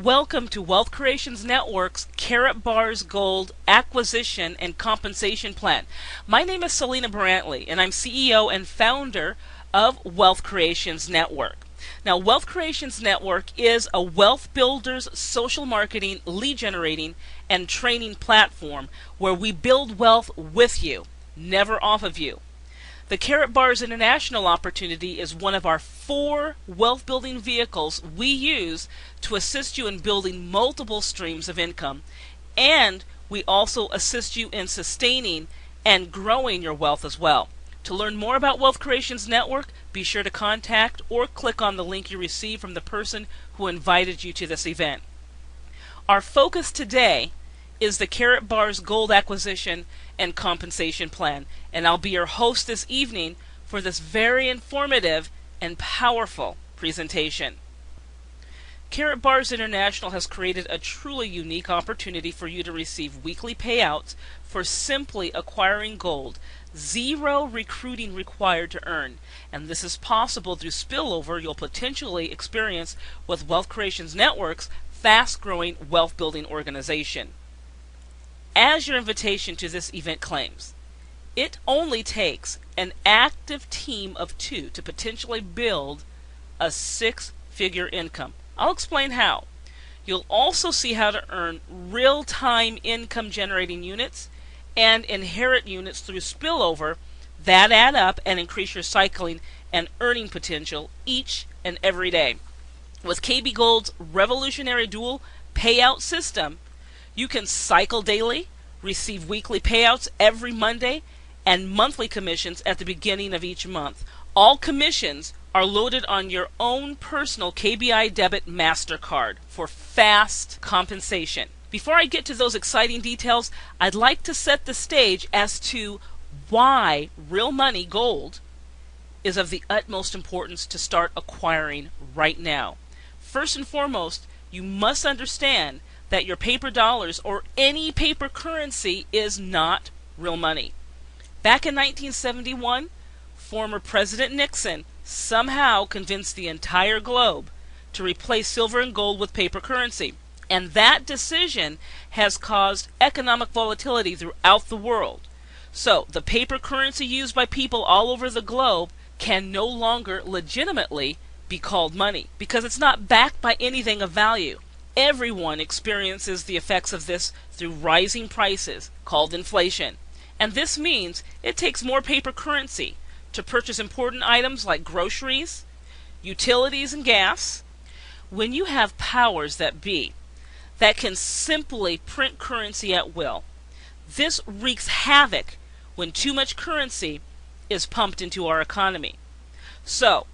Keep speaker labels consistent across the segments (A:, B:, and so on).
A: Welcome to Wealth Creations Network's KaratBars Gold Acquisition and Compensation Plan. My name is Selena Brantley, and I'm CEO and founder of Wealth Creations Network. Now, Wealth Creations Network is a wealth builders, social marketing, lead generating, and training platform where we build wealth with you, never off of you. The KaratBars International opportunity is one of our 4 wealth building vehicles we use to assist you in building multiple streams of income, and we also assist you in sustaining and growing your wealth as well. To learn more about Wealth Creations Network, be sure to contact or click on the link you received from the person who invited you to this event. Our focus today is the KaratBars Gold Acquisition and Compensation Plan, and I'll be your host this evening for this very informative and powerful presentation. KaratBars International has created a truly unique opportunity for you to receive weekly payouts for simply acquiring gold. 0 recruiting required to earn, and this is possible through spillover you'll potentially experience with Wealth Creations Network's fast-growing wealth building organization. As your invitation to this event claims, it only takes an active team of 2 to potentially build a 6-figure income. I'll explain how. You'll also see how to earn real-time income generating units and inherit units through spillover that add up and increase your cycling and earning potential each and every day. With KB Gold's revolutionary dual payout system, you can cycle daily, receive weekly payouts every Monday, and monthly commissions at the beginning of each month. All commissions are loaded on your own personal KBI debit MasterCard for fast compensation. Before I get to those exciting details, I'd like to set the stage as to why real money gold is of the utmost importance to start acquiring right now. First and foremost, you must understand that your paper dollars or any paper currency is not real money. Back in 1971, former President Nixon somehow convinced the entire globe to replace silver and gold with paper currency. And that decision has caused economic volatility throughout the world. So the paper currency used by people all over the globe can no longer legitimately be called money because it's not backed by anything of value. Everyone experiences the effects of this through rising prices, called inflation. And this means it takes more paper currency to purchase important items like groceries, utilities, and gas. When you have powers that be that can simply print currency at will, this wreaks havoc when too much currency is pumped into our economy. So,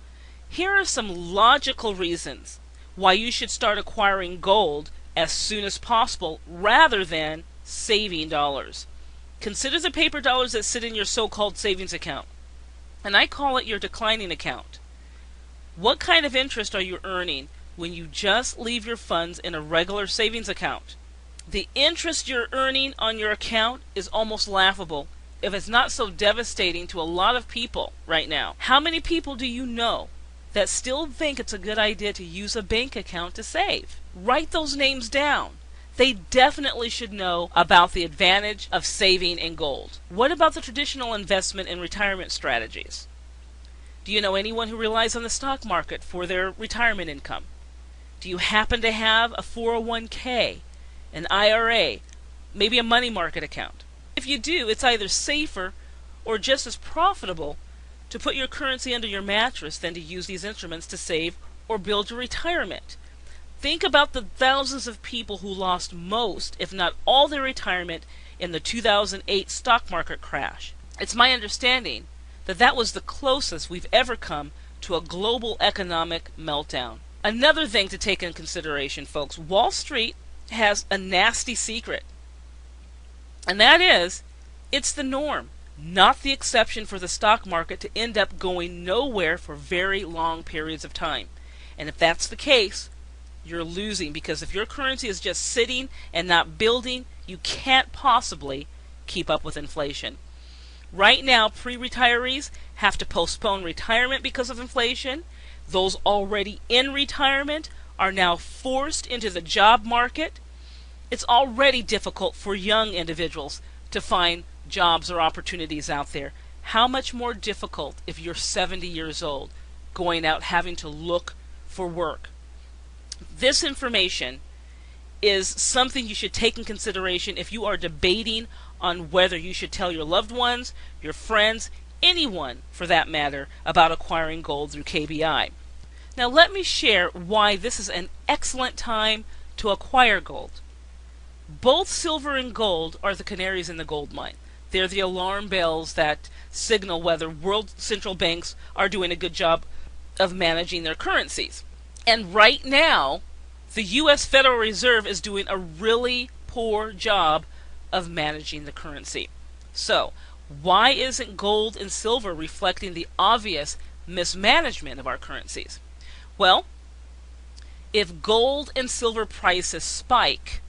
A: here are some logical reasons why you should start acquiring gold as soon as possible rather than saving dollars. Consider the paper dollars that sit in your so-called savings account, and I call it your declining account. What kind of interest are you earning when you just leave your funds in a regular savings account? The interest you're earning on your account is almost laughable, if it's not so devastating to a lot of people right now. How many people do you know that still think it's a good idea to use a bank account to save? Write those names down. They definitely should know about the advantage of saving in gold. What about the traditional investment and retirement strategies? Do you know anyone who relies on the stock market for their retirement income? Do you happen to have a 401k, an IRA, maybe a money market account? If you do, it's either safer or just as profitable to put your currency under your mattress than to use these instruments to save or build your retirement. Think about the thousands of people who lost most, if not all, their retirement in the 2008 stock market crash. It's my understanding that that was the closest we've ever come to a global economic meltdown. Another thing to take in consideration, folks, Wall Street has a nasty secret, and that is it's the norm, not the exception for the stock market to end up going nowhere for very long periods of time. And if that's the case, you're losing, because if your currency is just sitting and not building, you can't possibly keep up with inflation. Right now, pre-retirees have to postpone retirement because of inflation. Those already in retirement are now forced into the job market. It's already difficult for young individuals to find jobs or opportunities out there. How much more difficult if you're 70 years old, going out having to look for work? This information is something you should take in consideration if you are debating on whether you should tell your loved ones, your friends, anyone for that matter, about acquiring gold through KBI. Now let me share why this is an excellent time to acquire gold. Both silver and gold are the canaries in the gold mine. They're the alarm bells that signal whether world central banks are doing a good job of managing their currencies. And right now, the U.S. Federal Reserve is doing a really poor job of managing the currency. So, why isn't gold and silver reflecting the obvious mismanagement of our currencies? Well, if gold and silver prices spike,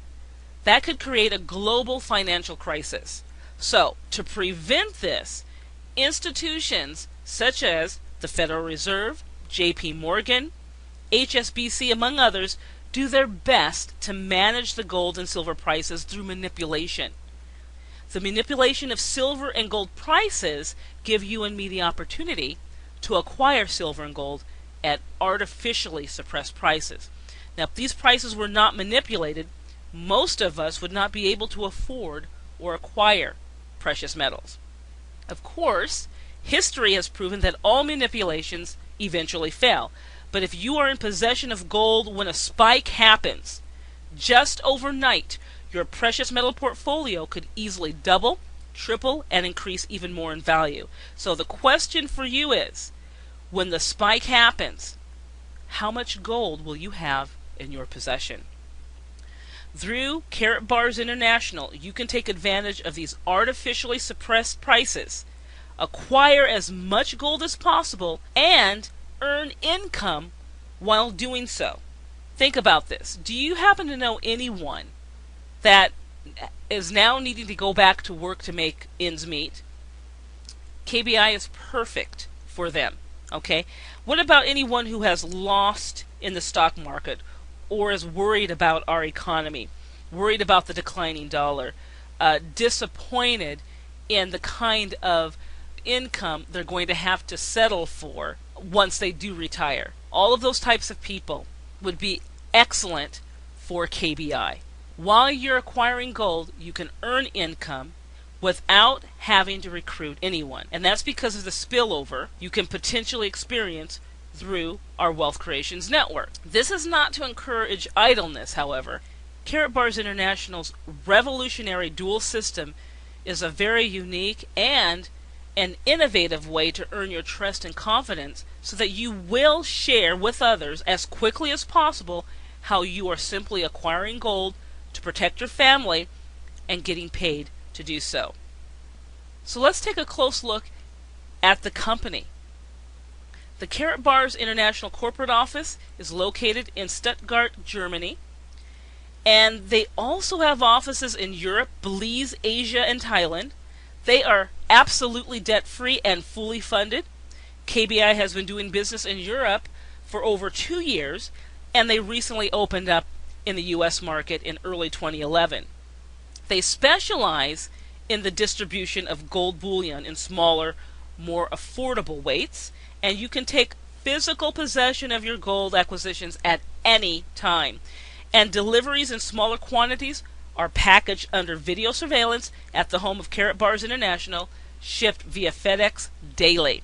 A: that could create a global financial crisis. So, to prevent this, institutions such as the Federal Reserve, J.P. Morgan, HSBC, among others, do their best to manage the gold and silver prices through manipulation. The manipulation of silver and gold prices give you and me the opportunity to acquire silver and gold at artificially suppressed prices. Now, if these prices were not manipulated, most of us would not be able to afford or acquire precious metals. Of course, history has proven that all manipulations eventually fail. But if you are in possession of gold when a spike happens, just overnight, your precious metal portfolio could easily double, triple, and increase even more in value. So the question for you is, when the spike happens, how much gold will you have in your possession? Through KaratBars International, you can take advantage of these artificially suppressed prices, acquire as much gold as possible, and earn income while doing so. Think about this. Do you happen to know anyone that is now needing to go back to work to make ends meet? KBI is perfect for them. Okay? What about anyone who has lost in the stock market or is worried about our economy, worried about the declining dollar, disappointed in the kind of income they're going to have to settle for once they do retire? All of those types of people would be excellent for KBI. While you're acquiring gold, you can earn income without having to recruit anyone. And that's because of the spillover you can potentially experience through our Wealth Creations Network. This is not to encourage idleness, however. KaratBars International's revolutionary dual system is a very unique and an innovative way to earn your trust and confidence so that you will share with others as quickly as possible how you are simply acquiring gold to protect your family and getting paid to do so. So let's take a close look at the company. The KaratBars International corporate office is located in Stuttgart, Germany, and they also have offices in Europe, Belize, Asia, and Thailand. They are absolutely debt-free and fully funded. KBI has been doing business in Europe for over 2 years, and they recently opened up in the U.S. market in early 2011. They specialize in the distribution of gold bullion in smaller, more affordable weights, and you can take physical possession of your gold acquisitions at any time. And deliveries in smaller quantities are packaged under video surveillance at the home of KaratBars International, shipped via FedEx daily.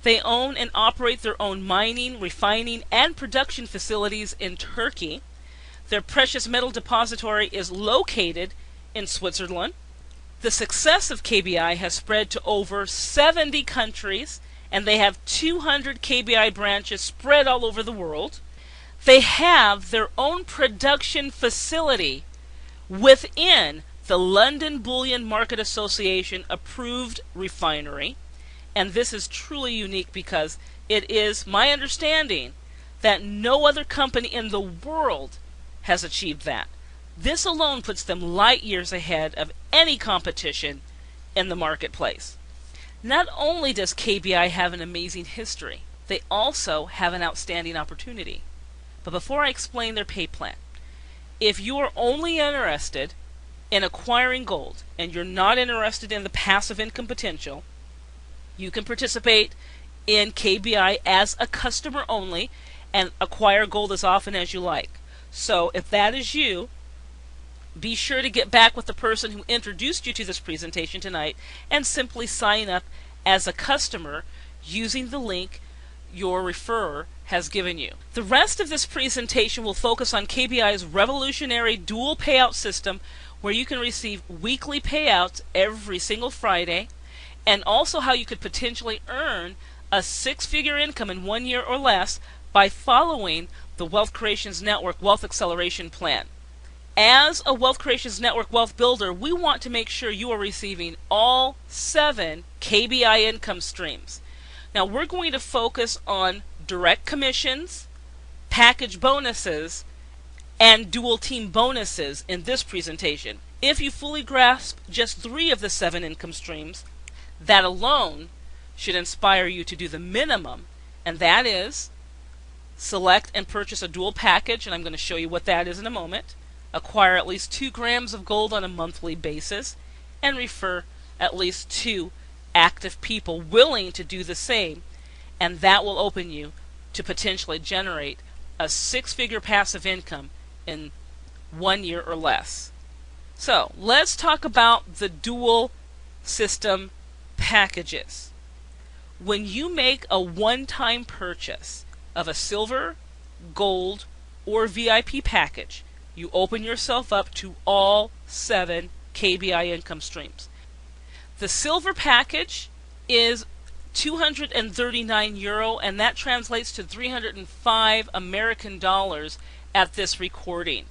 A: They own and operate their own mining, refining, and production facilities in Turkey. Their precious metal depository is located in Switzerland. The success of KBI has spread to over 70 countries, and they have 200 KBI branches spread all over the world. They have their own production facility within the London Bullion Market Association approved refinery, and this is truly unique because it is my understanding that no other company in the world has achieved that. This alone puts them light years ahead of any competition in the marketplace. Not only does KBI have an amazing history, they also have an outstanding opportunity. But before I explain their pay plan, if you are only interested in acquiring gold and you're not interested in the passive income potential, you can participate in KBI as a customer only and acquire gold as often as you like. So if that is you, be sure to get back with the person who introduced you to this presentation tonight and simply sign up as a customer using the link your referrer has given you. The rest of this presentation will focus on KBI's revolutionary dual payout system, where you can receive weekly payouts every single Friday, and also how you could potentially earn a six-figure income in 1 year or less by following the Wealth Creations Network Wealth Acceleration Plan. As a Wealth Creations Network Wealth Builder, we want to make sure you are receiving all 7 KBI income streams. Now we're going to focus on direct commissions, package bonuses, and dual team bonuses in this presentation. If you fully grasp just 3 of the 7 income streams, that alone should inspire you to do the minimum, and that is select and purchase a dual package, and I'm going to show you what that is in a moment, acquire at least 2 grams of gold on a monthly basis, and refer at least 2 active people willing to do the same, and that will open you to potentially generate a 6-figure passive income in 1 year or less. So let's talk about the dual system packages. When you make a one-time purchase of a silver, gold, or VIP package, you open yourself up to all 7 KBI income streams. The silver package is €239, and that translates to 305 American dollars at this recording.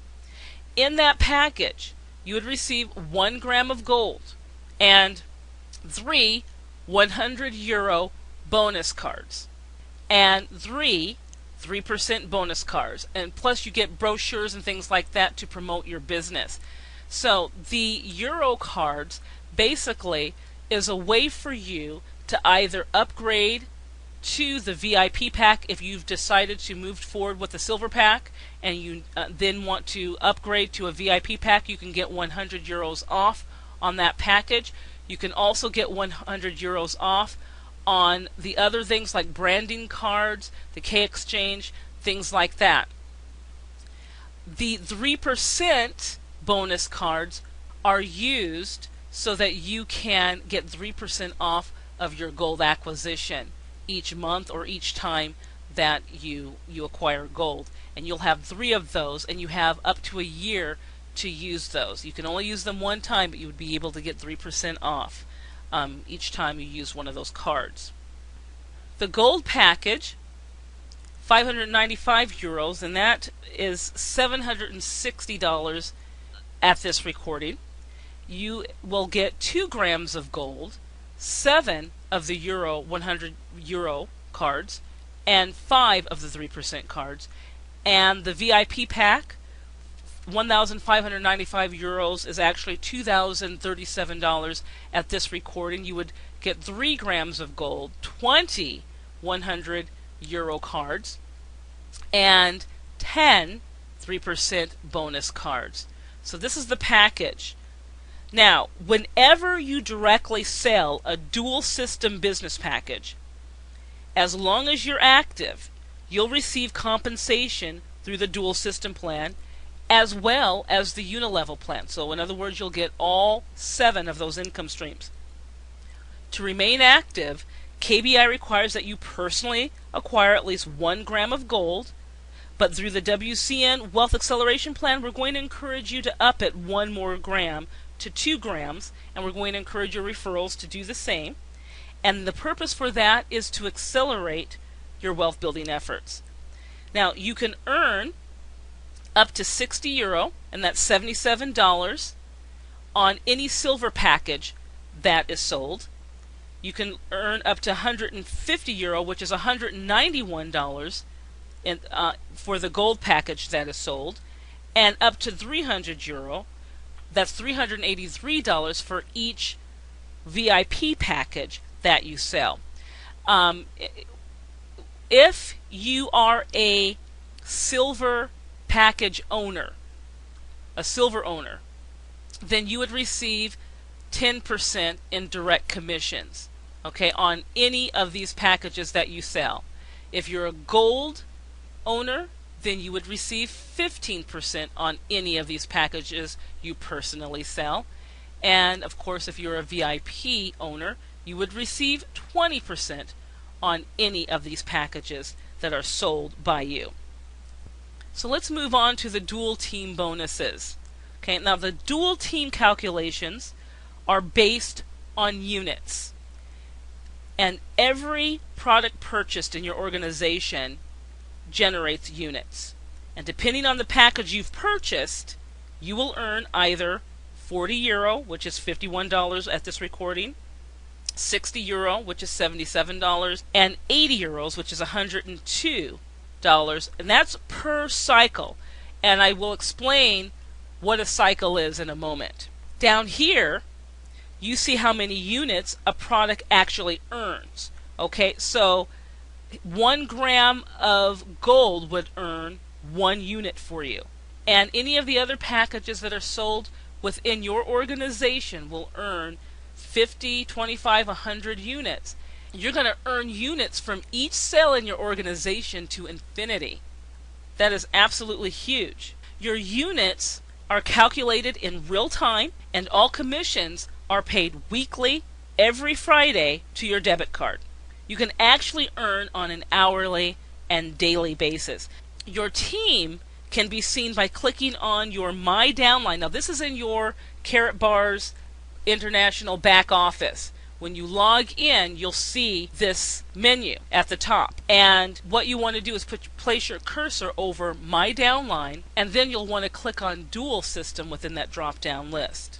A: In that package, you would receive 1 gram of gold and 3 €100 bonus cards and 3% bonus cards, and plus you get brochures and things like that to promote your business. So the Euro cards basically is a way for you to either upgrade to the VIP pack if you've decided to move forward with the silver pack and you then want to upgrade to a VIP pack. You can get €100 off on that package. You can also get €100 off on the other things like branding cards, the K exchange, things like that. The 3% bonus cards are used so that you can get 3% off of your gold acquisition each month or each time that you acquire gold. And you'll have 3 of those, and you have up to a year to use those. You can only use them one time, but you would be able to get 3% off each time you use one of those cards. The gold package, €595, and that is $760 at this recording. You will get 2 grams of gold, 7 of the €100 cards, and 5 of the 3% cards. And the VIP pack, €1,595 is actually $2,037 at this recording. You would get 3 grams of gold, 20 €100 cards, and 10 3% bonus cards. So this is the package. Now, whenever you directly sell a dual system business package, as long as you're active, you'll receive compensation through the dual system plan as well as the unilevel plan. So in other words, you'll get all 7 of those income streams. To remain active, KBI requires that you personally acquire at least 1 gram of gold, but through the WCN Wealth Acceleration Plan, we're going to encourage you to up it 1 more gram to 2 grams, and we're going to encourage your referrals to do the same. And the purpose for that is to accelerate your wealth building efforts. Now, you can earn up to €60, and that's $77 on any silver package that is sold. You can earn up to €150, which is $191 for the gold package that is sold, and up to €300, that's $383 for each VIP package that you sell. If you are a silver package owner, a silver owner, then you would receive 10% in direct commissions, okay, on any of these packages that you sell. If you're a gold owner, then you would receive 15% on any of these packages you personally sell. And of course, if you're a VIP owner, you would receive 20% on any of these packages that are sold by you. So let's move on to the dual team bonuses. Okay, now the dual team calculations are based on units. And every product purchased in your organization generates units. And depending on the package you've purchased, you will earn either €40, which is $51 at this recording, €60, which is $77, and €80, which is $102. And that's per cycle. And I will explain what a cycle is in a moment. Down here, you see how many units a product actually earns. Okay, so 1 gram of gold would earn 1 unit for you. And any of the other packages that are sold within your organization will earn 50, 25, 100 units. You're going to earn units from each sale in your organization to infinity. That is absolutely huge. Your units are calculated in real time, and all commissions are paid weekly, every Friday, to your debit card. You can actually earn on an hourly and daily basis. Your team can be seen by clicking on your My Downline. Now this is in your KaratBars International back office. When you log in, you'll see this menu at the top. And what you want to do is place your cursor over My Downline, and then you'll want to click on Dual System within that drop-down list.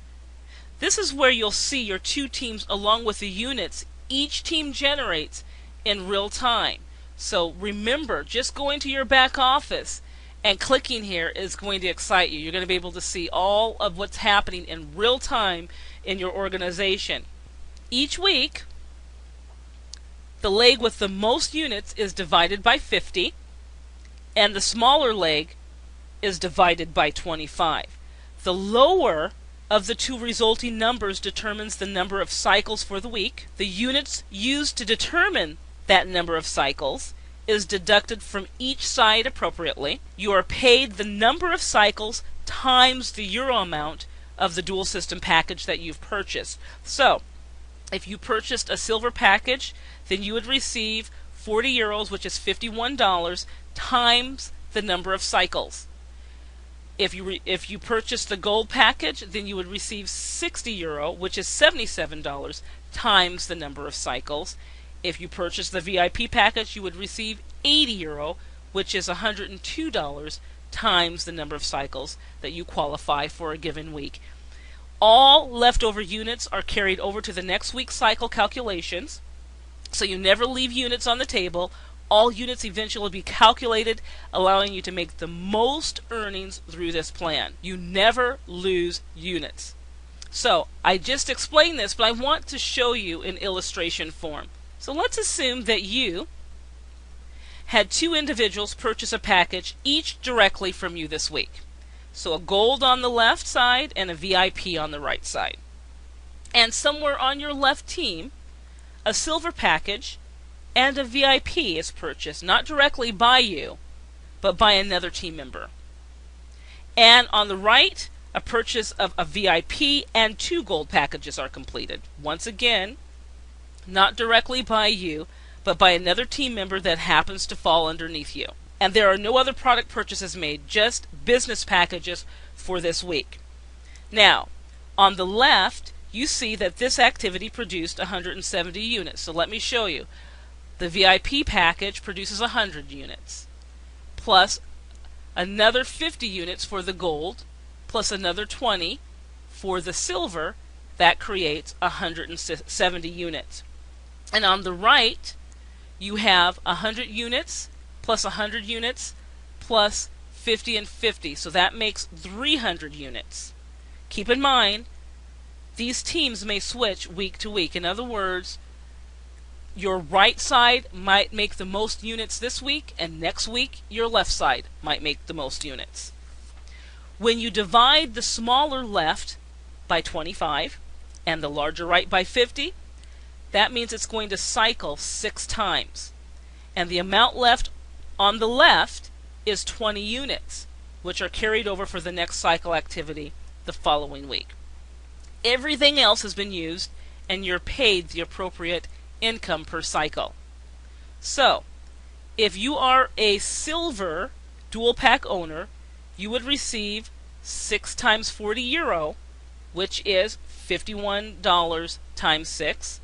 A: This is where you'll see your 2 teams along with the units each team generates in real time. So remember, just going to your back office and clicking here is going to excite you. You're going to be able to see all of what's happening in real time in your organization. Each week, the leg with the most units is divided by 50, and the smaller leg is divided by 25. The lower of the 2 resulting numbers determines the number of cycles for the week. The units used to determine that number of cycles is deducted from each side appropriately. You are paid the number of cycles times the euro amount of the dual system package that you've purchased. So, if you purchased a silver package, then you would receive €40, which is $51, times the number of cycles. If you purchased the gold package, then you would receive €60, which is $77, times the number of cycles. If you purchased the VIP package, you would receive €80, which is $102, times the number of cycles that you qualify for a given week. All leftover units are carried over to the next week's cycle calculations, so you never leave units on the table. All units eventually will be calculated, allowing you to make the most earnings through this plan. You never lose units. So I just explained this, but I want to show you in illustration form. So let's assume that you had 2 individuals purchase a package, each directly from you this week. So a gold on the left side and a VIP on the right side. And somewhere on your left team, a silver package and a VIP is purchased, not directly by you, but by another team member. And on the right, a purchase of a VIP and 2 gold packages are completed. Once again, not directly by you, but by another team member that happens to fall underneath you. And there are no other product purchases made, just business packages for this week. Now, on the left, you see that this activity produced 170 units. So let me show you. The VIP package produces 100 units, plus another 50 units for the gold, plus another 20 for the silver. That creates 170 units. And on the right, you have 100 units, plus 100 units, plus 50 and 50. So that makes 300 units. Keep in mind, these teams may switch week to week. In other words, your right side might make the most units this week, and next week your left side might make the most units. When you divide the smaller left by 25 and the larger right by 50, that means it's going to cycle 6 times. And the amount left on the left is 20 units, which are carried over for the next cycle activity the following week. Everything else has been used, and you're paid the appropriate income per cycle. So, if you are a silver dual pack owner, you would receive 6 times 40 euro, which is $51 times 6.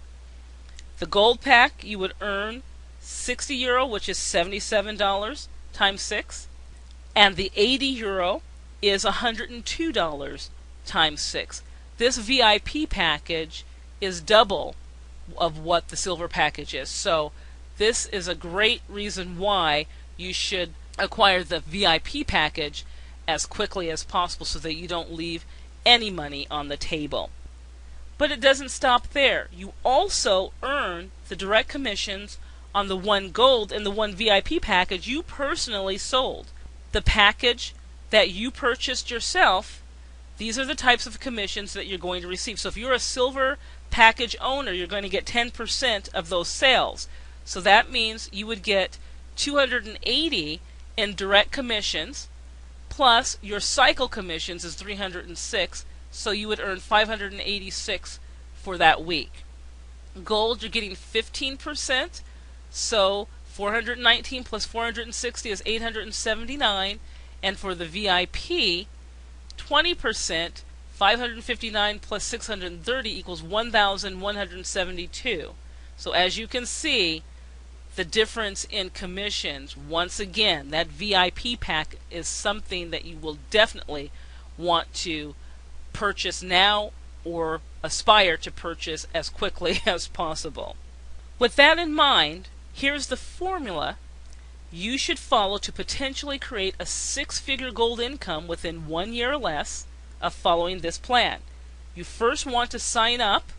A: The gold pack, you would earn 60 euro, which is $77 times 6. And the 80 euro is $102 times 6. This VIP package is double of what the silver package is. So this is a great reason why you should acquire the VIP package as quickly as possible so that you don't leave any money on the table. But it doesn't stop there. You also earn the direct commissions on the 1 gold and the 1 VIP package you personally sold. The package that you purchased yourself, these are the types of commissions that you're going to receive. So if you're a silver package owner, you're going to get 10% of those sales. So that means you would get 280 in direct commissions, plus your cycle commissions is 306, so you would earn 586 for that week. Gold, you're getting 15%, so 419 plus 460 is 879, and for the VIP, 20%, 559 plus 630 equals 1,172. So as you can see, the difference in commissions, once again, that VIP pack is something that you will definitely want to purchase now or aspire to purchase as quickly as possible. With that in mind, here's the formula you should follow to potentially create a 6-figure gold income within 1 year or less of following this plan. You first want to sign up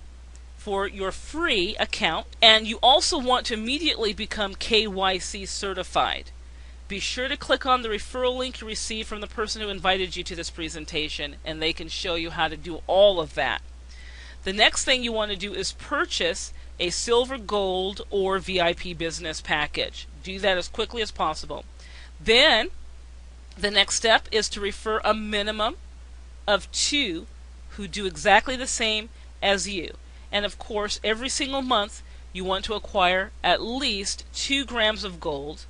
A: for your free account, and you also want to immediately become KYC certified. Be sure to click on the referral link you received from the person who invited you to this presentation, and they can show you how to do all of that. The next thing you want to do is purchase a silver, gold, or VIP business package. Do that as quickly as possible. Then the next step is to refer a minimum of 2 who do exactly the same as you. And of course, every single month you want to acquire at least 2 grams of gold.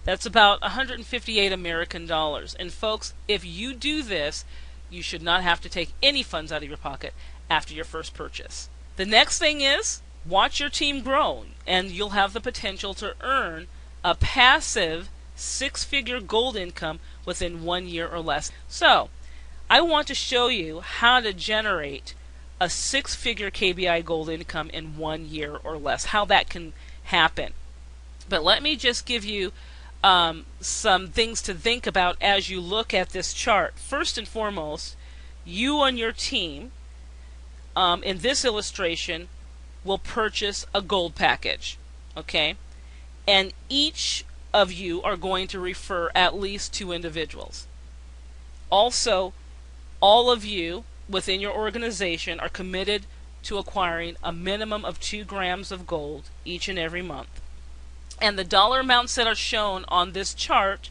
A: That's about 158 American dollars. And folks, if you do this, you should not have to take any funds out of your pocket after your first purchase. The next thing is, watch your team grow, and you'll have the potential to earn a passive 6-figure gold income within 1 year or less. So, I want to show you how to generate a 6-figure KBI gold income in 1 year or less, how that can happen. But let me just give you some things to think about as you look at this chart. First and foremost, you and your team, in this illustration, will purchase a gold package, okay? And each of you are going to refer at least 2 individuals. Also, all of you within your organization are committed to acquiring a minimum of 2 grams of gold each and every month. And the dollar amounts that are shown on this chart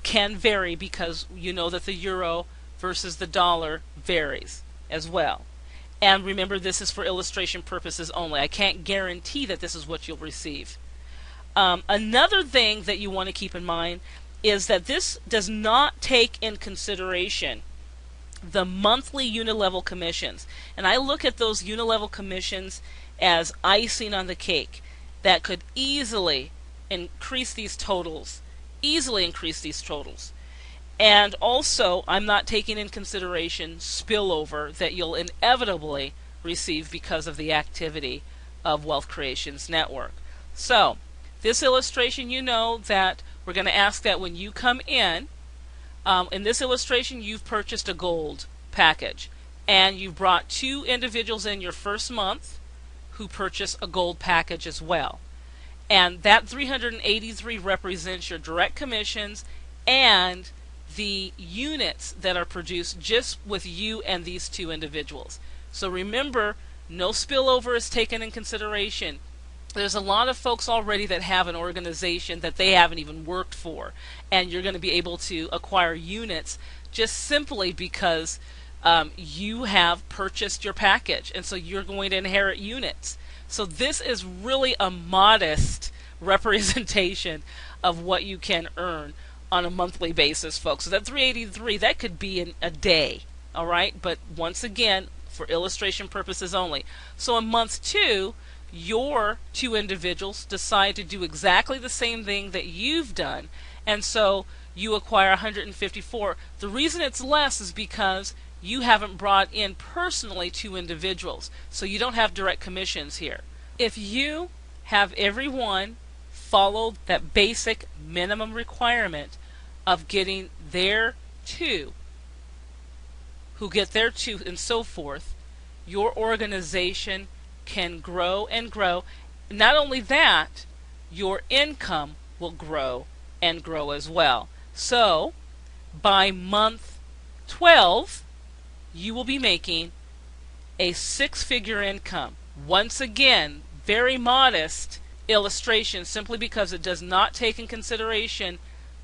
A: can vary, because you know that the euro versus the dollar varies as well. And remember, this is for illustration purposes only. I can't guarantee that this is what you'll receive. Another thing that you want to keep in mind is that this does not take in consideration the monthly unilevel commissions. And I look at those unilevel commissions as icing on the cake that could easily increase these totals. And also, I'm not taking in consideration spillover that you'll inevitably receive because of the activity of Wealth Creations Network. So, this illustration, you know that we're going to ask that when you come in this illustration, you've purchased a gold package, and you've brought 2 individuals in your first month, who purchase a gold package as well. And that 383 represents your direct commissions and the units that are produced just with you and these two individuals. So remember, no spillover is taken in consideration. There's a lot of folks already that have an organization that they haven't even worked for, and you're going to be able to acquire units just simply because you have purchased your package, and so you're going to inherit units. So this is really a modest representation of what you can earn on a monthly basis, folks. So that 383, that could be in a day, all right? But once again, for illustration purposes only. So in month 2, your two individuals decide to do exactly the same thing that you've done, and so you acquire 154. The reason it's less is because you haven't brought in personally two individuals, so you don't have direct commissions here. If you have everyone follow that basic minimum requirement of getting their two, who get their two, and so forth, your organization can grow and grow. Not only that, your income will grow and grow as well. So by month 12, you will be making a 6-figure income. Once again, very modest illustration, simply because it does not take in consideration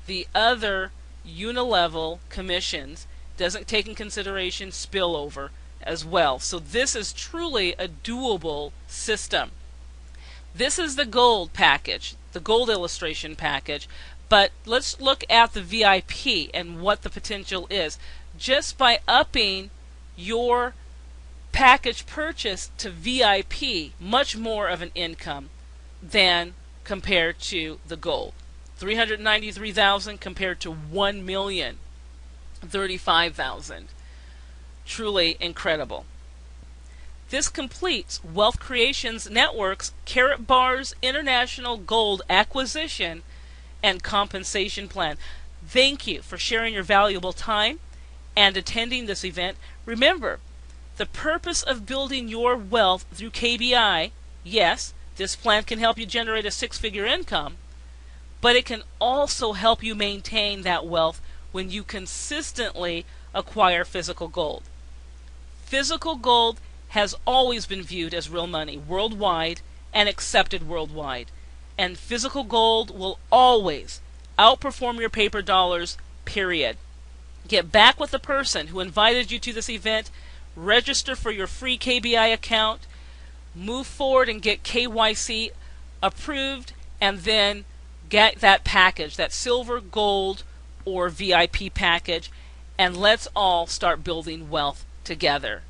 A: the other unilevel commissions, doesn't take in consideration spillover as well. So this is truly a doable system. This is the gold package, the gold illustration package, but let's look at the VIP and what the potential is. Just by upping your package purchase to VIP, much more of an income than compared to the gold. 393,000 compared to 1,035,000. Truly incredible. This completes Wealth Creations Network's KaratBars International Gold Acquisition and Compensation Plan. Thank you for sharing your valuable time and attending this event. Remember, the purpose of building your wealth through KBI, yes, this plan can help you generate a 6-figure income, but it can also help you maintain that wealth when you consistently acquire physical gold. Physical gold has always been viewed as real money worldwide and accepted worldwide. And physical gold will always outperform your paper dollars, period. Get back with the person who invited you to this event, register for your free KBI account, move forward and get KYC approved, and then get that package, that silver, gold, or VIP package, and let's all start building wealth together.